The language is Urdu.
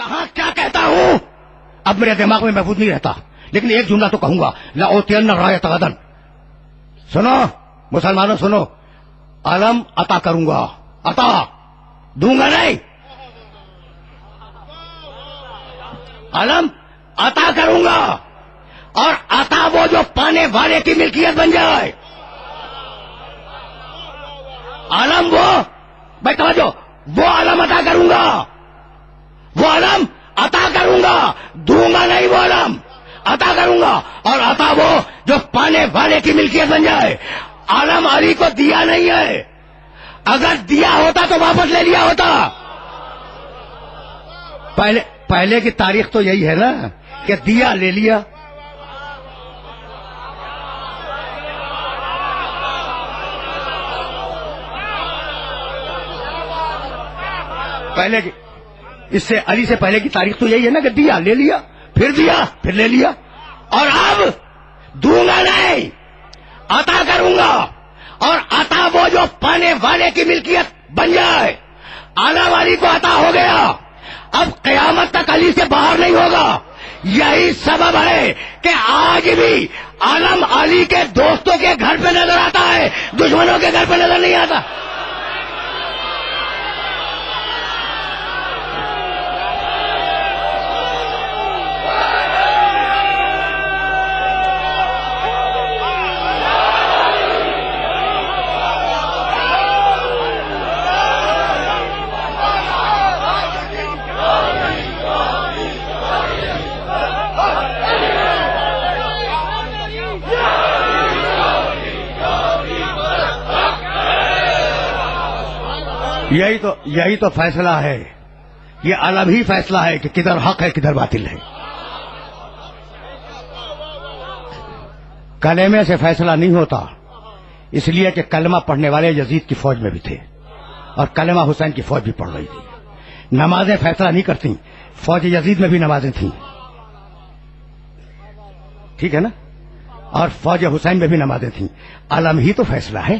کہاں کیا کہتا ہوں اب میرے دماغ میں محفوظ نہیں رہتا، لیکن ایک جملہ تو کہوں گا، لأوتین رایۃ غدن. سنو مسلمانوں سنو، علم عطا کروں گا، عطا دوں گا نہیں، علم عطا کروں گا، اور عطا وہ جو پانے والے کی ملکیت بن جائے. علم وہ بھائی توجہ، وہ علم عطا کروں گا، وہ علم عطا کروں گا، دوں گا نہیں، وہ علم عطا کروں گا، اور عطا وہ جو پانے والے کی ملکیت بن جائے. علم علی کو دیا نہیں ہے، اگر دیا ہوتا تو واپس لے لیا ہوتا. پہلے کی تاریخ تو یہی ہے نا کہ دیا لے لیا. پہلے کی اس سے علی سے پہلے کی تاریخ تو یہی ہے نا کہ دیا لے لیا، پھر لے لیا، اور اب دوں گا نہیں، عطا کروں گا، اور عطا وہ جو پانے والے کی ملکیت بن جائے. علم علی کو عطا ہو گیا، اب قیامت تک علی سے باہر نہیں ہوگا. یہی سبب ہے کہ آج بھی علم علی کے دوستوں کے گھر پہ نظر آتا ہے، دشمنوں کے گھر پہ نظر نہیں آتا. یہی تو فیصلہ ہے، یہ الگ ہی فیصلہ ہے کہ کدھر حق ہے کدھر باطل ہے. کلمے سے فیصلہ نہیں ہوتا، اس لیے کہ کلمہ پڑھنے والے یزید کی فوج میں بھی تھے، اور کلمہ حسین کی فوج بھی پڑھ رہی تھی. نمازیں فیصلہ نہیں کرتی، فوج یزید میں بھی نمازیں تھیں، ٹھیک ہے نا، اور فوج حسین میں بھی نمازیں تھیں. علم ہی تو فیصلہ ہے.